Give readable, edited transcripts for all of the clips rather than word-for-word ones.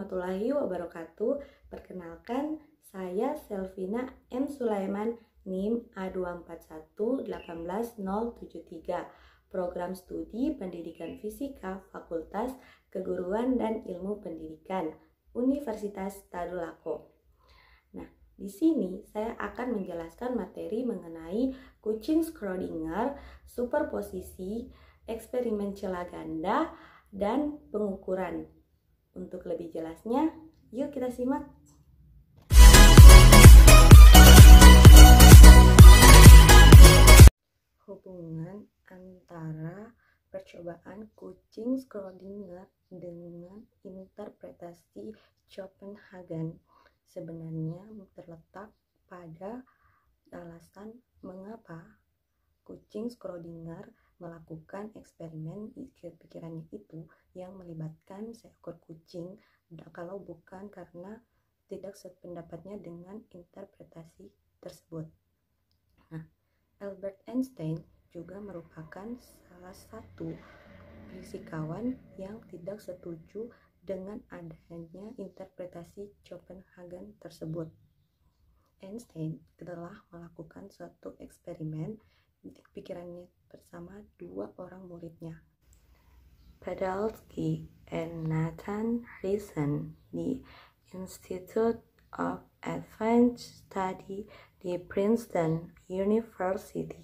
warahmatullahi wabarakatuh. Perkenalkan, saya Selvina M. Sulaiman, NIM A24118073, Program Studi Pendidikan Fisika Fakultas Keguruan dan Ilmu Pendidikan, Universitas Tadulako. Nah, di sini saya akan menjelaskan materi mengenai kucing Schrödinger, superposisi, eksperimen celah ganda, dan pengukuran. Untuk lebih jelasnya, yuk kita simak. Hubungan antara percobaan kucing Schrödinger dengan interpretasi Copenhagen sebenarnya terletak pada alasan mengapa kucing Schrödinger melakukan eksperimen pikirannya itu yang melibatkan seekor kucing, kalau bukan karena tidak sependapatnya dengan interpretasi tersebut. Nah, Albert Einstein juga merupakan salah satu fisikawan yang tidak setuju dengan adanya interpretasi Copenhagen tersebut. Einstein telah melakukan suatu eksperimen pikirannya bersama dua orang muridnya, Podolsky and Nathan Risen, di Institute of Advanced Study di Princeton University,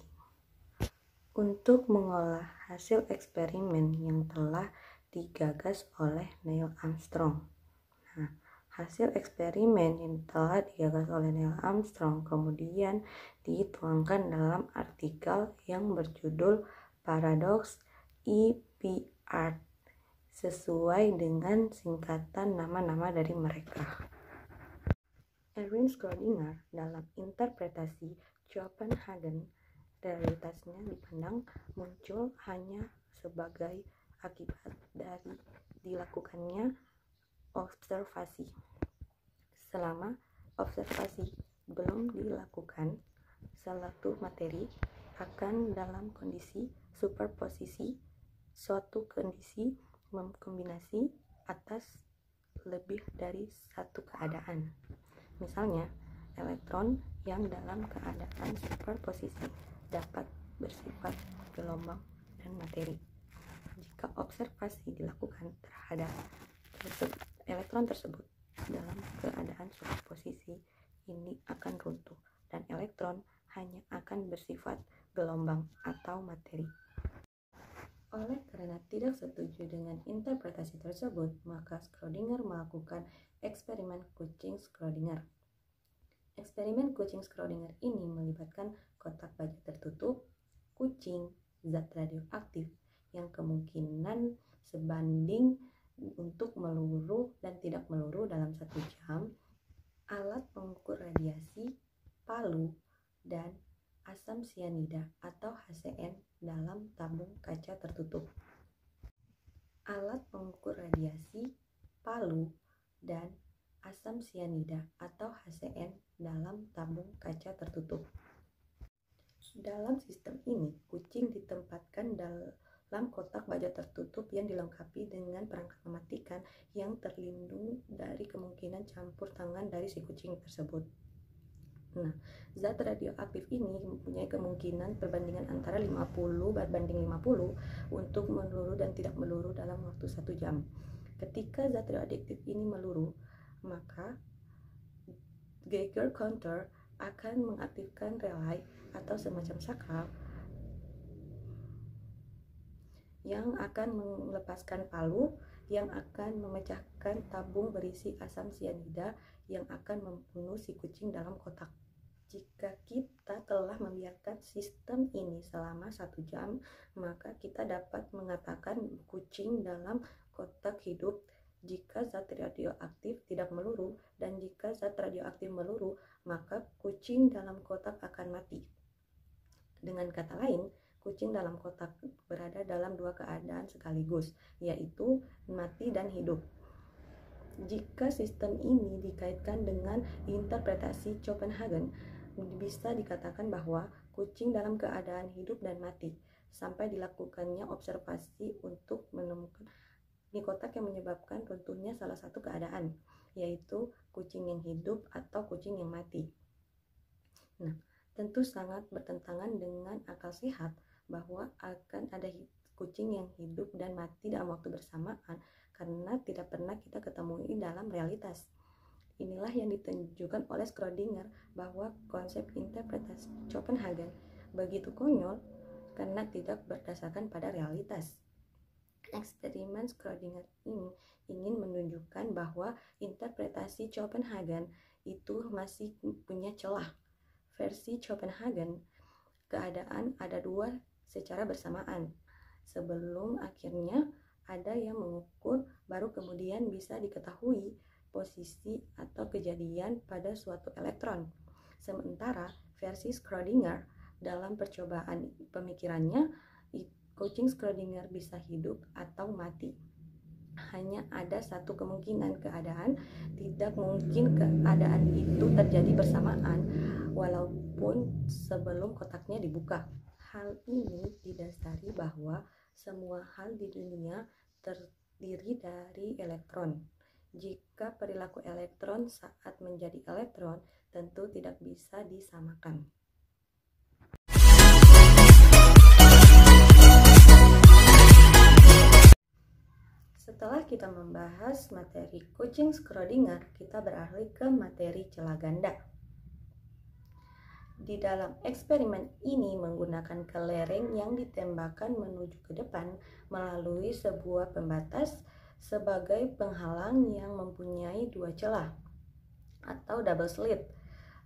untuk mengolah hasil eksperimen yang telah digagas oleh Neil Armstrong. Nah, hasil eksperimen yang telah digagas oleh Neil Armstrong kemudian dituangkan dalam artikel yang berjudul Paradox EPR sesuai dengan singkatan nama-nama dari mereka. Erwin Schrödinger dalam interpretasi Copenhagen, realitasnya dipandang muncul hanya sebagai akibat dari dilakukannya observasi. Selama observasi belum dilakukan, suatu materi akan dalam kondisi superposisi, suatu kondisi mengkombinasi atas lebih dari satu keadaan. Misalnya, elektron yang dalam keadaan superposisi dapat bersifat gelombang dan materi. Jika observasi dilakukan terhadap elektron tersebut dalam keadaan superposisi, ini akan runtuh dan elektron hanya akan bersifat gelombang atau materi. Oleh karena tidak setuju dengan interpretasi tersebut, maka Schrödinger melakukan eksperimen kucing Schrödinger. Eksperimen kucing Schrödinger ini melibatkan kotak baja tertutup, kucing, zat radioaktif yang kemungkinan sebanding untuk meluru dan tidak meluru dalam 1 jam, alat pengukur radiasi, palu, dan asam sianida atau HCN dalam tabung kaca tertutup. Alat pengukur radiasi, palu, dan asam sianida atau HCN dalam tabung kaca tertutup. Dalam sistem ini, kucing ditempatkan dalam kotak baja tertutup yang dilengkapi dengan perangkat mematikan yang terlindung dari kemungkinan campur tangan dari si kucing tersebut. Nah, zat radioaktif ini mempunyai kemungkinan perbandingan antara 50/50 untuk meluru dan tidak meluru dalam waktu 1 jam. Ketika zat radioaktif ini meluru, maka Geiger counter akan mengaktifkan relay atau semacam sakral yang akan melepaskan palu yang akan memecahkan tabung berisi asam sianida yang akan membunuh si kucing dalam kotak. Jika kita telah membiarkan sistem ini selama 1 jam, maka kita dapat mengatakan kucing dalam kotak hidup jika zat radioaktif tidak meluru, dan jika zat radioaktif meluru, maka kucing dalam kotak akan mati. Dengan kata lain, kucing dalam kotak berada dalam 2 keadaan sekaligus, yaitu mati dan hidup. Jika sistem ini dikaitkan dengan interpretasi Copenhagen, bisa dikatakan bahwa kucing dalam keadaan hidup dan mati sampai dilakukannya observasi untuk menemukan Ini kotak yang menyebabkan runtuhnya salah satu keadaan, yaitu kucing yang hidup atau kucing yang mati. Nah, tentu sangat bertentangan dengan akal sehat bahwa akan ada kucing yang hidup dan mati dalam waktu bersamaan karena tidak pernah kita ketemui dalam realitas. Inilah yang ditunjukkan oleh Schrödinger bahwa konsep interpretasi Copenhagen begitu konyol karena tidak berdasarkan pada realitas. Eksperimen Schrödinger ini ingin menunjukkan bahwa interpretasi Copenhagen itu masih punya celah. Versi Copenhagen, keadaan ada dua secara bersamaan. Sebelum akhirnya ada yang mengukur, baru kemudian bisa diketahui posisi atau kejadian pada suatu elektron. Sementara versi Schrödinger, dalam percobaan pemikirannya, kucing Schrödinger bisa hidup atau mati. Hanya ada satu kemungkinan keadaan, tidak mungkin keadaan itu terjadi bersamaan walaupun sebelum kotaknya dibuka. Hal ini didasari bahwa semua hal di dunia terdiri dari elektron. Jika perilaku elektron saat menjadi elektron tentu tidak bisa disamakan. Setelah kita membahas materi kucing Schrödinger, kita beralih ke materi celah ganda. Di dalam eksperimen ini menggunakan kelereng yang ditembakkan menuju ke depan melalui sebuah pembatas sebagai penghalang yang mempunyai dua celah atau double slit.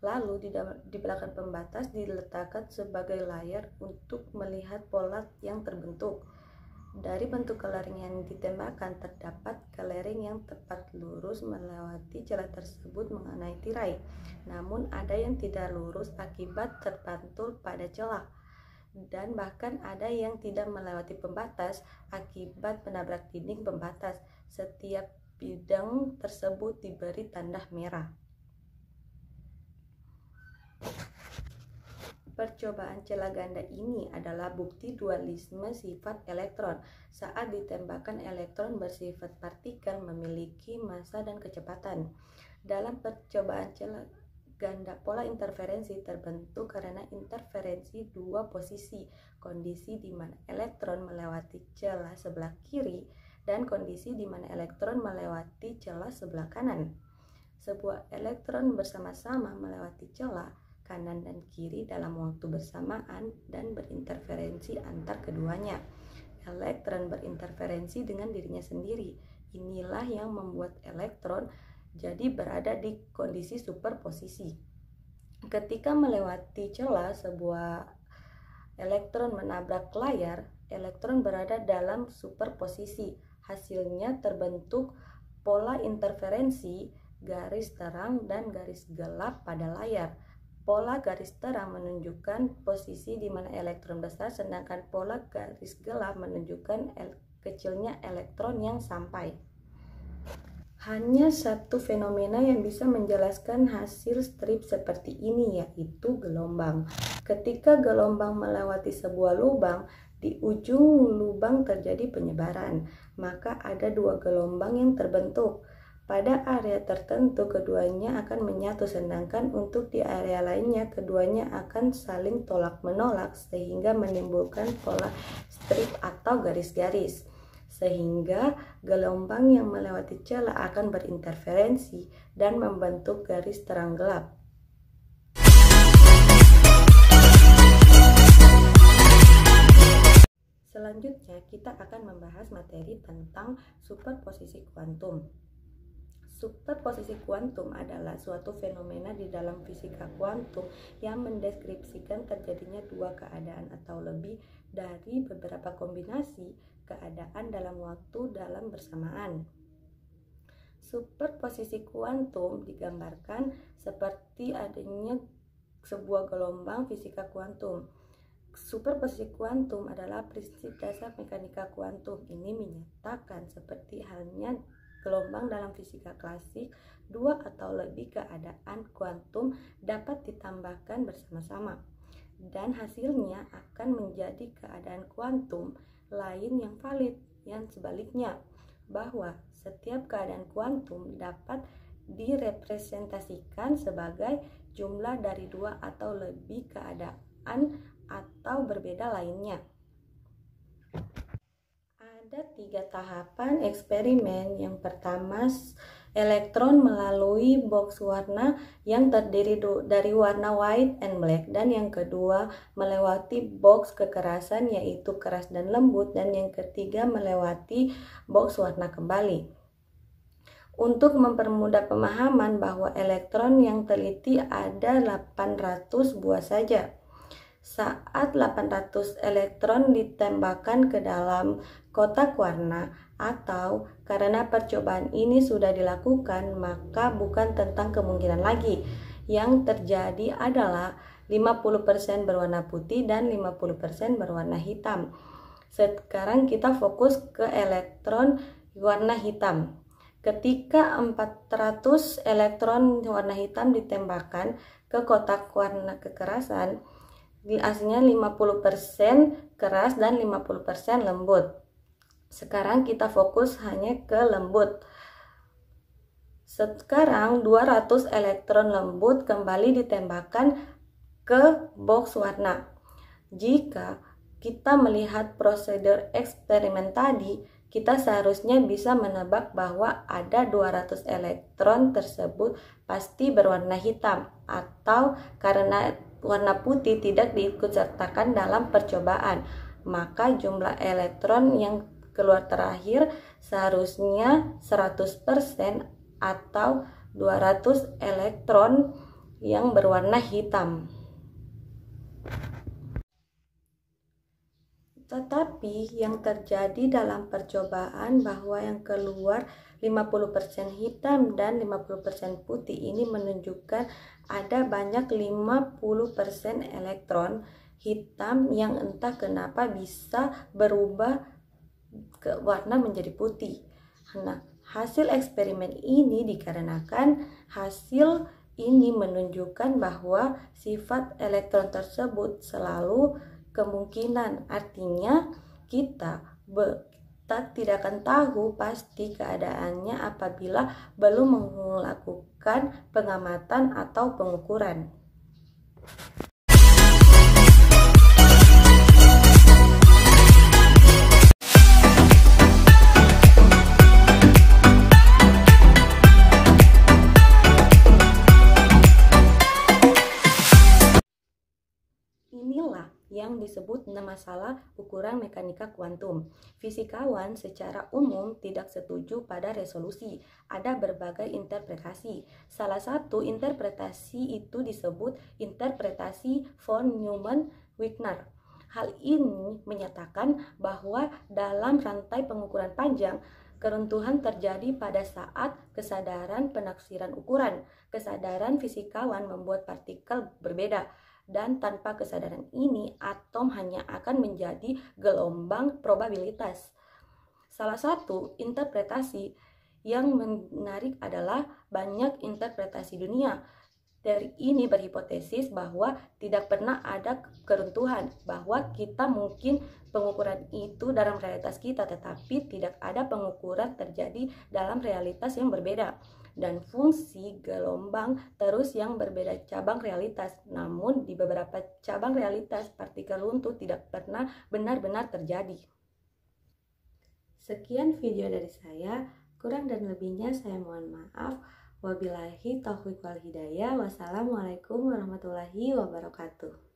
Lalu di belakang pembatas diletakkan sebagai layar untuk melihat pola yang terbentuk. Dari bentuk kelereng yang ditembakkan terdapat kelereng yang tepat lurus melewati celah tersebut mengenai tirai. Namun ada yang tidak lurus akibat terpantul pada celah. Dan bahkan ada yang tidak melewati pembatas akibat menabrak dinding pembatas. Setiap bidang tersebut diberi tanda merah. Percobaan celah ganda ini adalah bukti dualisme sifat elektron. Saat ditembakkan elektron bersifat partikel memiliki massa dan kecepatan. Dalam percobaan celah ganda, pola interferensi terbentuk karena interferensi dua posisi, kondisi di mana elektron melewati celah sebelah kiri dan kondisi di mana elektron melewati celah sebelah kanan. Sebuah elektron bersama-sama melewati celah kanan dan kiri dalam waktu bersamaan dan berinterferensi antar keduanya. Elektron berinterferensi dengan dirinya sendiri. Inilah yang membuat elektron jadi berada di kondisi superposisi. Ketika melewati celah, sebuah elektron menabrak layar, elektron berada dalam superposisi. Hasilnya terbentuk pola interferensi garis terang dan garis gelap pada layar. Pola garis terang menunjukkan posisi di mana elektron besar, sedangkan pola garis gelap menunjukkan kecilnya elektron yang sampai. Hanya satu fenomena yang bisa menjelaskan hasil strip seperti ini, yaitu gelombang. Ketika gelombang melewati sebuah lubang, di ujung lubang terjadi penyebaran, maka ada dua gelombang yang terbentuk. Pada area tertentu keduanya akan menyatu, sedangkan untuk di area lainnya keduanya akan saling tolak-menolak sehingga menimbulkan pola strip atau garis-garis. Sehingga gelombang yang melewati celah akan berinterferensi dan membentuk garis terang gelap. Selanjutnya kita akan membahas materi tentang superposisi kuantum. Superposisi kuantum adalah suatu fenomena di dalam fisika kuantum yang mendeskripsikan terjadinya dua keadaan atau lebih dari beberapa kombinasi keadaan dalam waktu dalam bersamaan. Superposisi kuantum digambarkan seperti adanya sebuah gelombang fisika kuantum. Superposisi kuantum adalah prinsip dasar mekanika kuantum. Ini menyatakan seperti halnya gelombang dalam fisika klasik, dua atau lebih keadaan kuantum dapat ditambahkan bersama-sama, dan hasilnya akan menjadi keadaan kuantum lain yang valid. Yang sebaliknya, bahwa setiap keadaan kuantum dapat direpresentasikan sebagai jumlah dari dua atau lebih keadaan atau berbeda lainnya. Ada 3 tahapan eksperimen. Yang pertama, elektron melalui box warna yang terdiri dari warna white and black, dan yang kedua melewati box kekerasan yaitu keras dan lembut, dan yang ketiga melewati box warna kembali. Untuk mempermudah pemahaman bahwa elektron yang teliti ada 800 buah saja. Saat 800 elektron ditembakkan ke dalam kotak warna, atau karena percobaan ini sudah dilakukan, maka bukan tentang kemungkinan lagi. Yang terjadi adalah 50% berwarna putih dan 50% berwarna hitam. Sekarang kita fokus ke elektron warna hitam. Ketika 400 elektron warna hitam ditembakkan ke kotak warna kekerasan, hasilnya 50% keras dan 50% lembut. Sekarang kita fokus hanya ke lembut. Sekarang 200 elektron lembut kembali ditembakkan ke box warna. Jika kita melihat prosedur eksperimen tadi, kita seharusnya bisa menebak bahwa ada 200 elektron tersebut pasti berwarna hitam, atau karena warna putih tidak diikutsertakan dalam percobaan, maka jumlah elektron yang keluar terakhir seharusnya 100% atau 200 elektron yang berwarna hitam. Tetapi yang terjadi dalam percobaan bahwa yang keluar 50% hitam dan 50% putih ini menunjukkan ada banyak 50% elektron hitam yang entah kenapa bisa berubah ke warna menjadi putih. Nah, hasil eksperimen ini dikarenakan hasil ini menunjukkan bahwa sifat elektron tersebut selalu kemungkinan, artinya kita tidak akan tahu pasti keadaannya apabila belum melakukan pengamatan atau pengukuran. Inilah yang disebut masalah ukuran mekanika kuantum. Fisikawan secara umum tidak setuju pada resolusi. Ada berbagai interpretasi. Salah satu interpretasi itu disebut interpretasi von Neumann-Wigner. Hal ini menyatakan bahwa dalam rantai pengukuran panjang, keruntuhan terjadi pada saat kesadaran penaksiran ukuran. Kesadaran fisikawan membuat partikel berbeda. Dan tanpa kesadaran ini, atom hanya akan menjadi gelombang probabilitas. Salah satu interpretasi yang menarik adalah banyak interpretasi dunia. Dari ini berhipotesis bahwa tidak pernah ada keruntuhan, bahwa kita mungkin pengukuran itu dalam realitas kita, tetapi tidak ada pengukuran terjadi dalam realitas yang berbeda. Dan fungsi gelombang terus yang berbeda cabang realitas. Namun di beberapa cabang realitas partikel runtuh tidak pernah benar-benar terjadi. Sekian video dari saya, kurang dan lebihnya saya mohon maaf. Wabillahi taufiq wal hidayah. Wassalamualaikum warahmatullahi wabarakatuh.